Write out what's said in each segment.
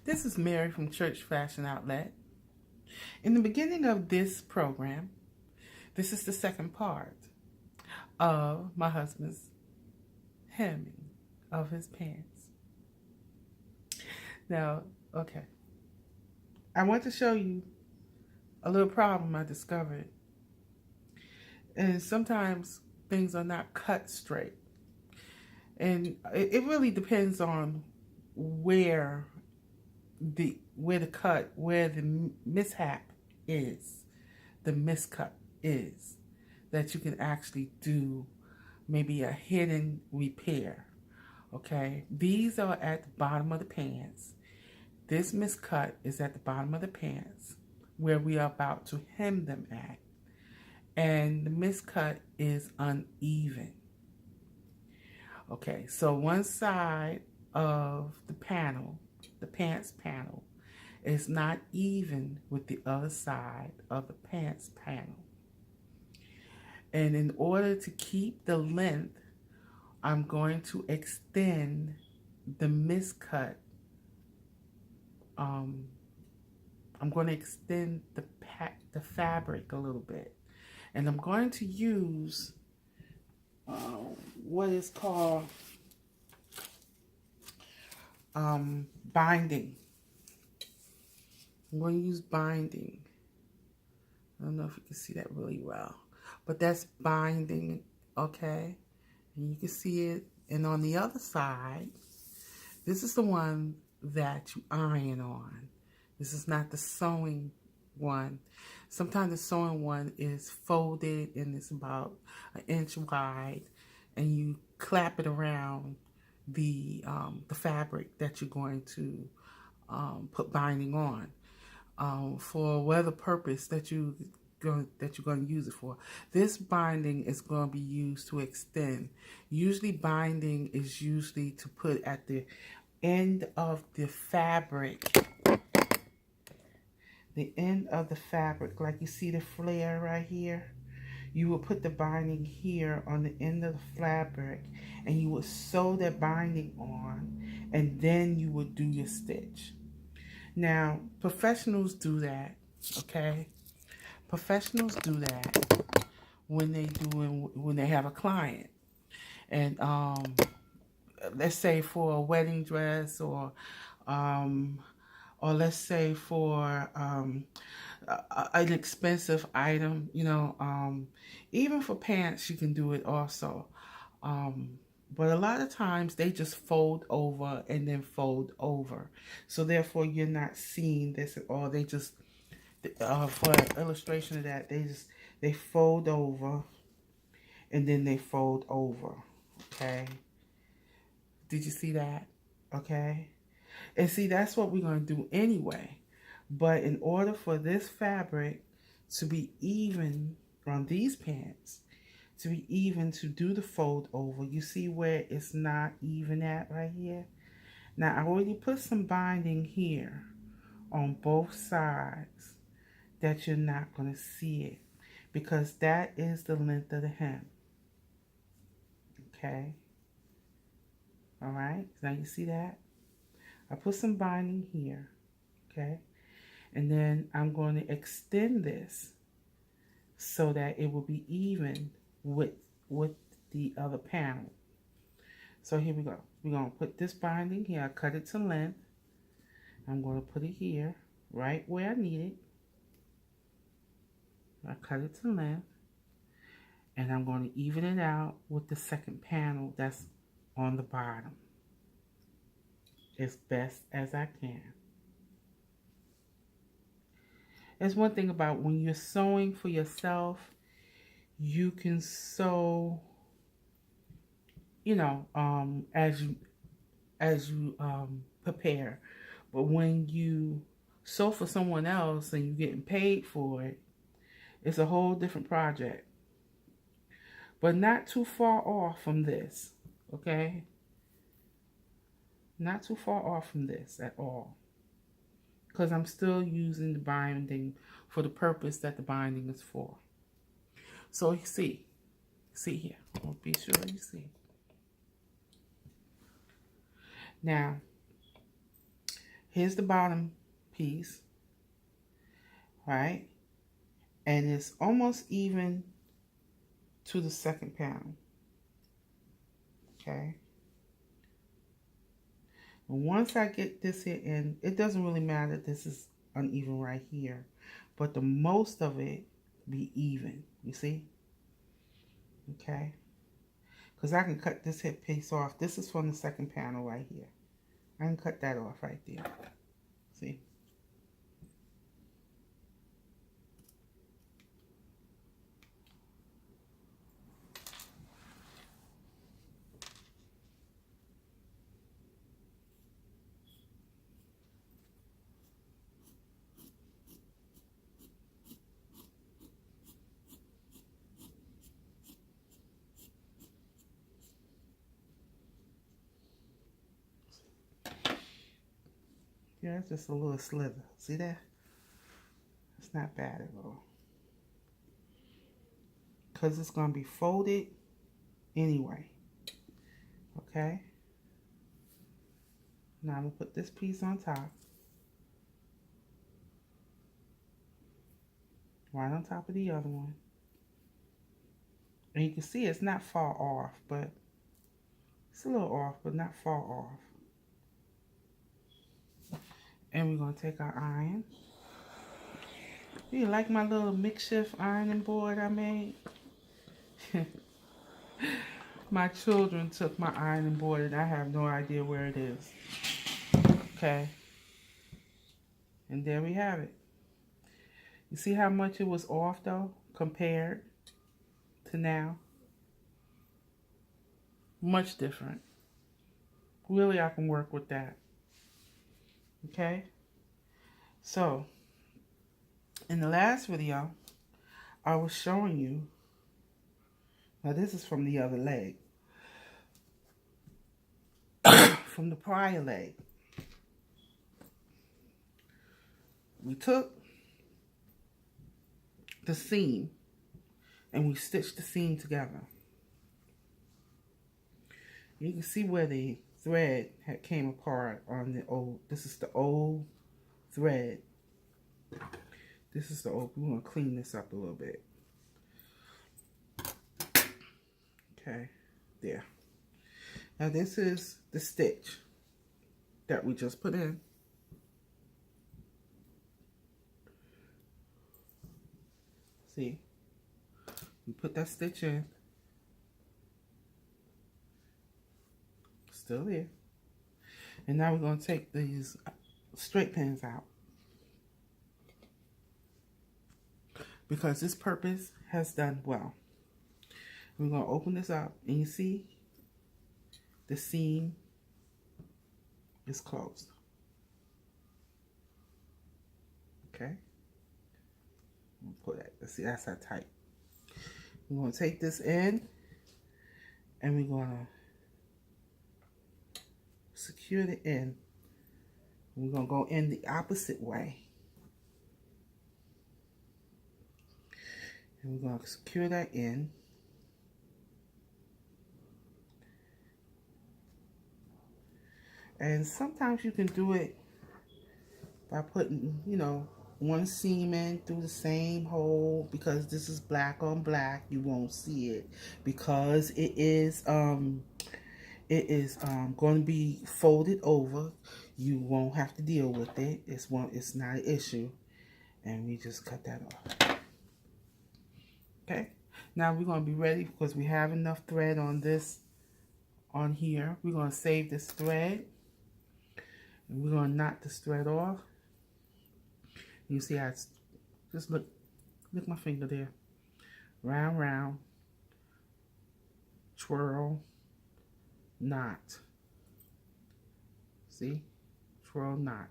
This is Mary from Church Fashion Outlet. In the beginning of this program, this is the second part of my husband's hemming of his pants. Now, okay, I want to show you a little problem I discovered. And sometimes things are not cut straight. And it really depends on where the mishap is, the miscut is, that you can actually do maybe a hidden repair. Okay, these are at the bottom of the pants. This miscut is at the bottom of the pants where we are about to hem them at, and the miscut is uneven. Okay, so one side of the panel, the pants panel, is not even with the other side of the pants panel. And in order to keep the length, I'm going to extend the miscut. I'm going to extend the fabric a little bit. And I'm going to use what is called binding. I'm going to use binding. I don't know if you can see that really well, but that's binding, okay? And you can see it. And on the other side, this is the one that you iron on. This is not the sewing one. Sometimes the sewing one is folded and it's about 1 inch wide, and you clap it around the fabric that you're going to put binding on for whatever purpose that you're going to use it for. This binding is going to be used to extend. Usually binding is usually to put at the end of the fabric. The end of the fabric, like you see the flare right here. You will put the binding here on the end of the fabric, and you would sew that binding on, and then you would do your stitch. Now, professionals do that, okay? Professionals do that when they have a client, and let's say for a wedding dress, or let's say for an expensive item, you know, even for pants you can do it also. But a lot of times they just fold over and then fold over. So therefore you're not seeing this at all. They just, for an illustration of that, they fold over and then they fold over. Okay. Did you see that? Okay. And see, that's what we're going to do anyway. But in order for this fabric to be even on these pants, to be even to do the fold over, you see where it's not even at right here? Now, I already put some binding here on both sides that you're not going to see it, because that is the length of the hem. Okay? All right? Now you see that? I put some binding here, okay? And then I'm going to extend this so that it will be even with the other panel. So here we go. We're going to put this binding here. I cut it to length. I'm going to put it here, right where I need it. I cut it to length. And I'm going to even it out with the second panel that's on the bottom as best as I can. There's one thing about when you're sewing for yourself, you can sew, you know, as you prepare. But when you sew for someone else and you're getting paid for it, it's a whole different project. But not too far off from this, okay? Not too far off from this at all, because I'm still using the binding for the purpose that the binding is for. So you see here, I'll be sure you see. Now, Here's the bottom piece, right? And it's almost even to the second panel, okay? And once I get this here in, it doesn't really matter if this is uneven right here, but the most of it be even, you see? Okay? Because I can cut this hip piece off. This is from the second panel right here. I can cut that off right there. See? Yeah, it's just a little slither. See that? It's not bad at all. Because it's going to be folded anyway. Okay? Now I'm going to put this piece on top. Right on top of the other one. And you can see it's not far off, but it's a little off, but not far off. And we're going to take our iron. Do you like my little makeshift ironing board I made? My children took my ironing board and I have no idea where it is. Okay. And there we have it. You see how much it was off though, compared to now? Much different. Really, I can work with that. Okay? So, in the last video, I was showing you, now this is from the other leg, from the prior leg. We took the seam and we stitched the seam together. You can see where the thread had came apart on the old, this is the old thread. This is the old, we're going to clean this up a little bit. Okay, there. Now this is the stitch that we just put in. See, we put that stitch in. Still there. And now we're going to take these straight pins out. Because this purpose has done well. We're going to open this up and you see the seam is closed. Okay. Pull that. Let's see, that's how tight. We're going to take this in and we're going to secure the end. We're going to go in the opposite way. And we're going to secure that in. And sometimes you can do it by putting, you know, one seam in through the same hole, because this is black on black. You won't see it because it is going to be folded over. You won't have to deal with it. It's not an issue. And we just cut that off. Okay. Now we're going to be ready because we have enough thread on this, on here. We're going to save this thread. And we're going to knot this thread off. You see how it's, just look my finger there. Round, round, twirl, knot. See? Twirl, knot.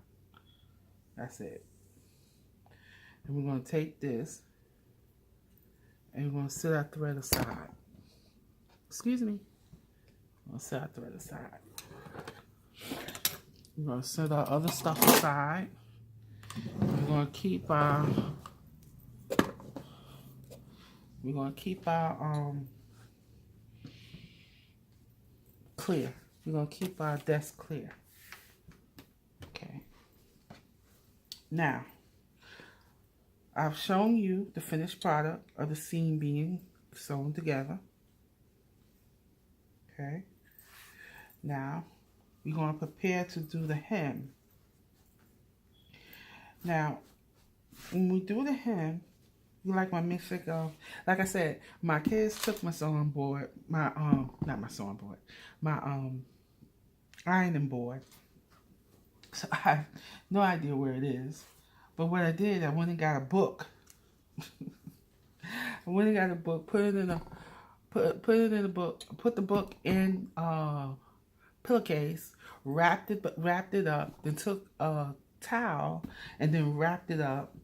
That's it. And we're going to take this and we're going to set our thread aside. Excuse me. I'm going to set our thread aside. We're going to set our other stuff aside. We're going to keep our clear. We're going to keep our desk clear. Okay. Now, I've shown you the finished product of the seam being sewn together. Okay. Now, we're going to prepare to do the hem. Now, when we do the hem, you like my music? Like I said, my kids took my sewing board, not my sewing board, my ironing board. So I have no idea where it is. But what I did, I went and got a book. I went and got a book, put it in a book, put the book in pillowcase, wrapped it up, then took a towel and then wrapped it up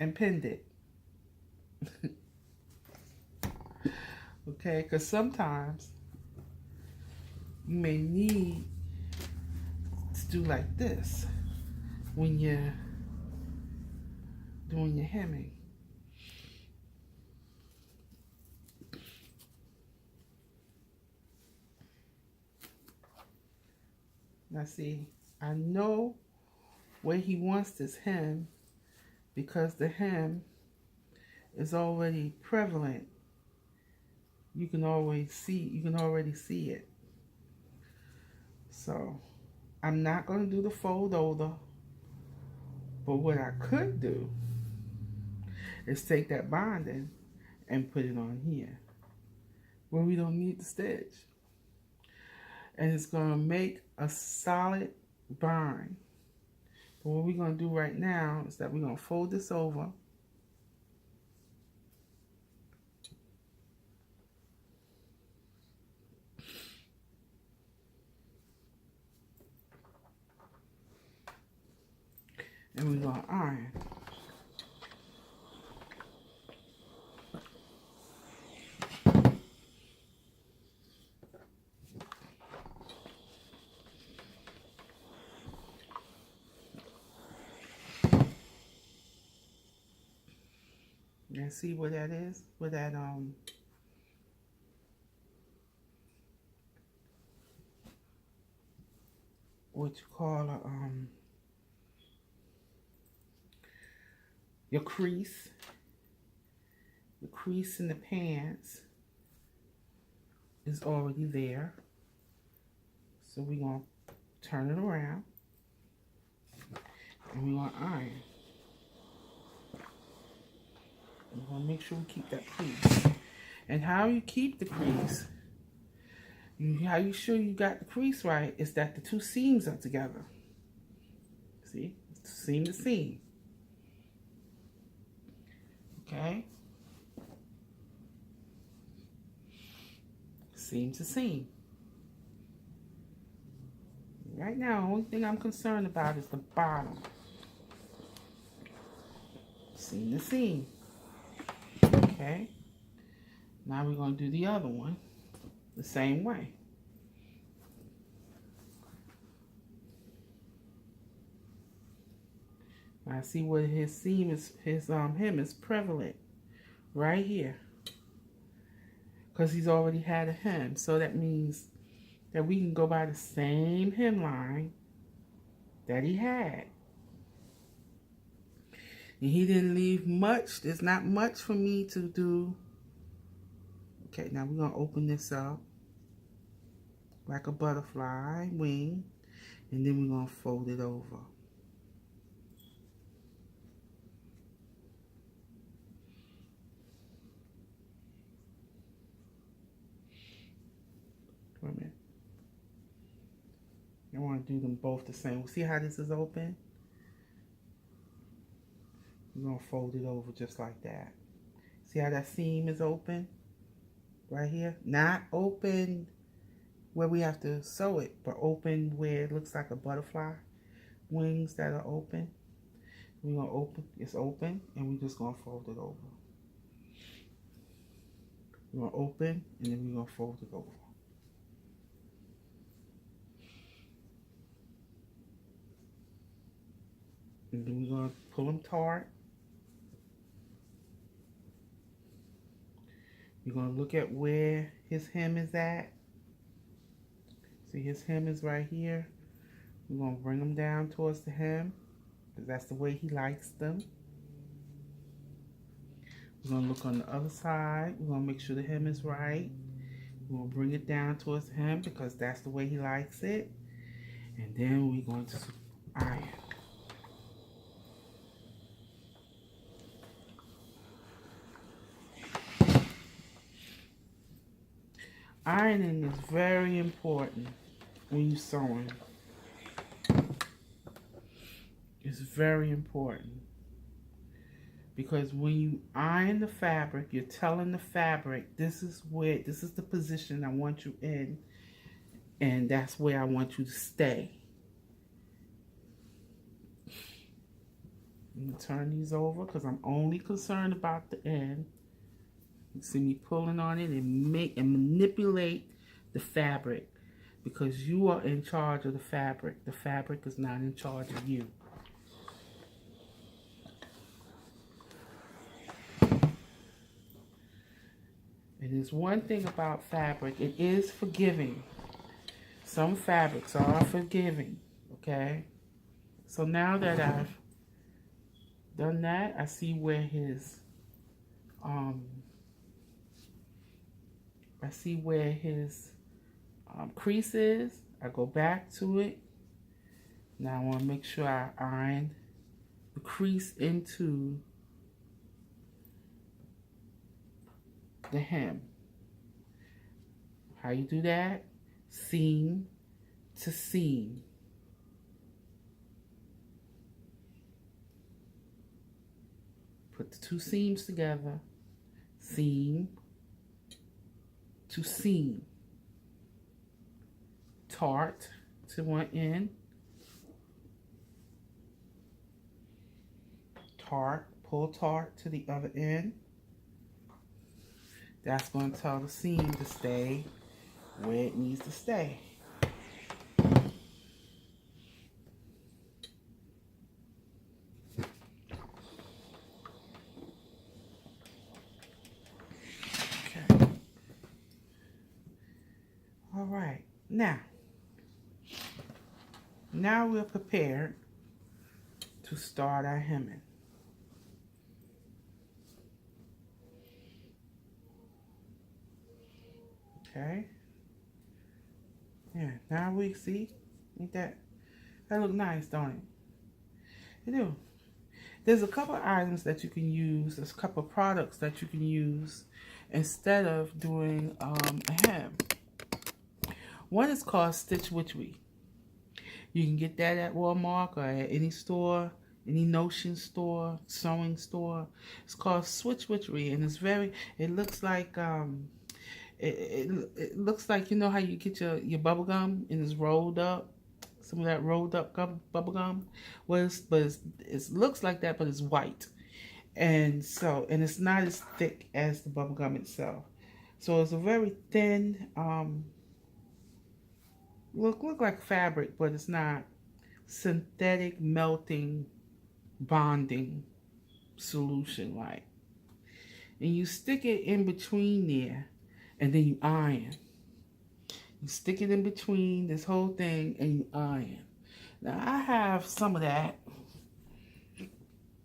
and pinned it. Okay, because sometimes you may need to do like this when you're doing your hemming. Now see, I know where he wants this hem because the hem is already prevalent. You can already see it. So I'm not going to do the fold over, but what I could do is take that binding and put it on here where we don't need the stitch. And it's going to make a solid bind. But what we're going to do right now is that we're going to fold this over. And we're going to iron. And see what that is? What that what you call your crease. The crease in the pants is already there. So we're going to turn it around and we're going to iron. We're going to make sure we keep that crease. And how you keep the crease, how you sure you got the crease right, is that the two seams are together. See? Seam to seam. Okay? Seam to seam. Right now, the only thing I'm concerned about is the bottom. Seam to seam. Okay? Now we're going to do the other one the same way. I see where his seam is, his hem is prevalent right here, because he's already had a hem. So that means that we can go by the same hemline that he had. And he didn't leave much. There's not much for me to do. Okay, now we're going to open this up like a butterfly wing, and then we're going to fold it over. Wait a minute. I want to do them both the same. See how this is open? We're going to fold it over just like that. See how that seam is open? Right here? Not open where we have to sew it, but open where it looks like a butterfly wings that are open. We're going to open, it's open, and we're just going to fold it over. We're going to open, and then we're going to fold it over. And then we're going to pull them taut. You're going to look at where his hem is at. See, his hem is right here. We're going to bring him down towards the hem. because that's the way he likes them. We're going to look on the other side. We're going to make sure the hem is right. We're going to bring it down towards the hem because that's the way he likes it. And then we're going to iron. Ironing is very important when you're sewing. It's very important because when you iron the fabric, you're telling the fabric, this is the position I want you in, and that's where I want you to stay. I'm gonna turn these over because I'm only concerned about the end. You see me pulling on it and manipulate the fabric because you are in charge of the fabric. The fabric is not in charge of you. And there's one thing about fabric, it is forgiving. Some fabrics are forgiving, okay? So now that I've done that, I see where his crease is. I go back to it. Now I want to make sure I iron the crease into the hem. How you do that? Seam to seam. Put the two seams together. Seam to seam. Tart to one end. Pull tart to the other end. That's going to tell the seam to stay where it needs to stay. Okay. All right. Now we're prepared to start our hemming. Okay. Yeah, now we see, ain't that look nice, don't it? It do. There's a couple of items that you can use, there's a couple of products that you can use instead of doing a hem. One is called Stitch Witchery. You can get that at Walmart or at any store, any Notion store, sewing store. It's called Switch Witchery, and it looks like it looks like, you know how you get your bubble gum and it's rolled up, some of that rolled up bubble gum. Well, it looks like that, but it's white, and it's not as thick as the bubble gum itself. So it's a very thin, look like fabric, but it's not. Synthetic melting bonding solution, like, and you stick it in between there. And then you iron. You stick it in between this whole thing and you iron. Now I have some of that,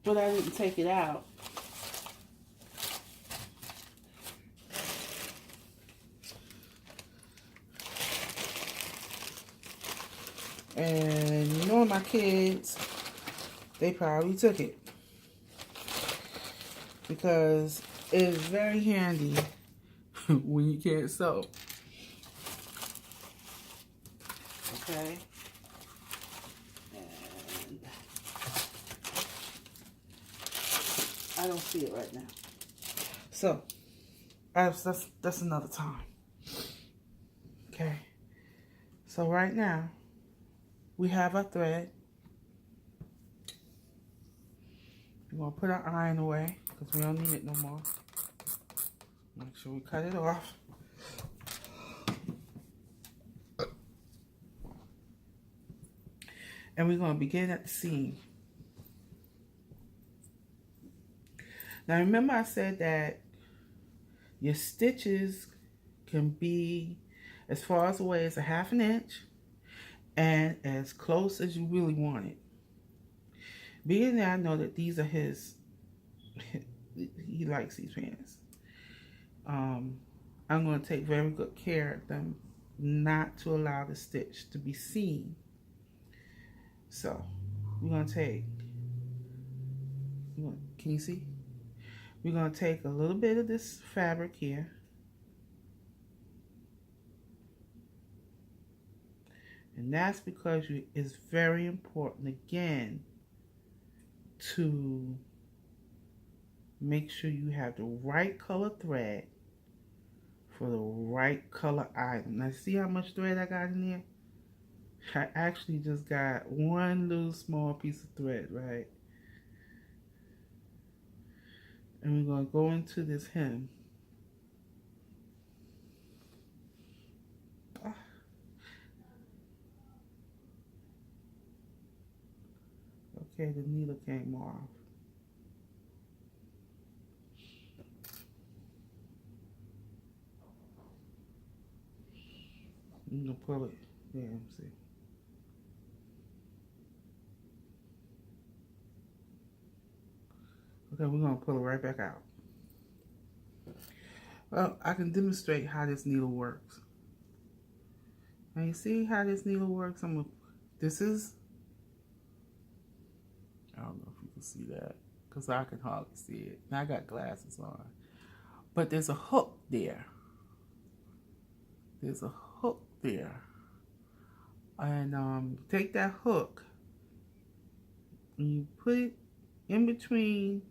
but I didn't take it out. And knowing my kids, they probably took it because it is very handy when you can't sew. Okay. And I don't see it right now. So that's another time. Okay. So right now we have our thread. We're gonna put our iron away because we don't need it no more. Make sure we cut it off. And we're going to begin at the seam. Now remember I said that your stitches can be as far as away as a ½ inch and as close as you really want it. Being that I know that these are his, he likes these pants. I'm going to take very good care of them, not to allow the stitch to be seen. So we're going to take, can you see? We're going to take a little bit of this fabric here. And that's because it's very important, again, to make sure you have the right color thread for the right color item. Now see how much thread I got in there? I actually just got one little small piece of thread, right? And we're going to go into this hem. Okay, the needle came off. I'm going to pull it. Yeah, let me see. Okay, we're going to pull it right back out. Well, I can demonstrate how this needle works. Now you see how this needle works? This is, I don't know if you can see that, because I can hardly see it. Now I got glasses on. But there's a hook there. There's a hook there. And take that hook and you put it in between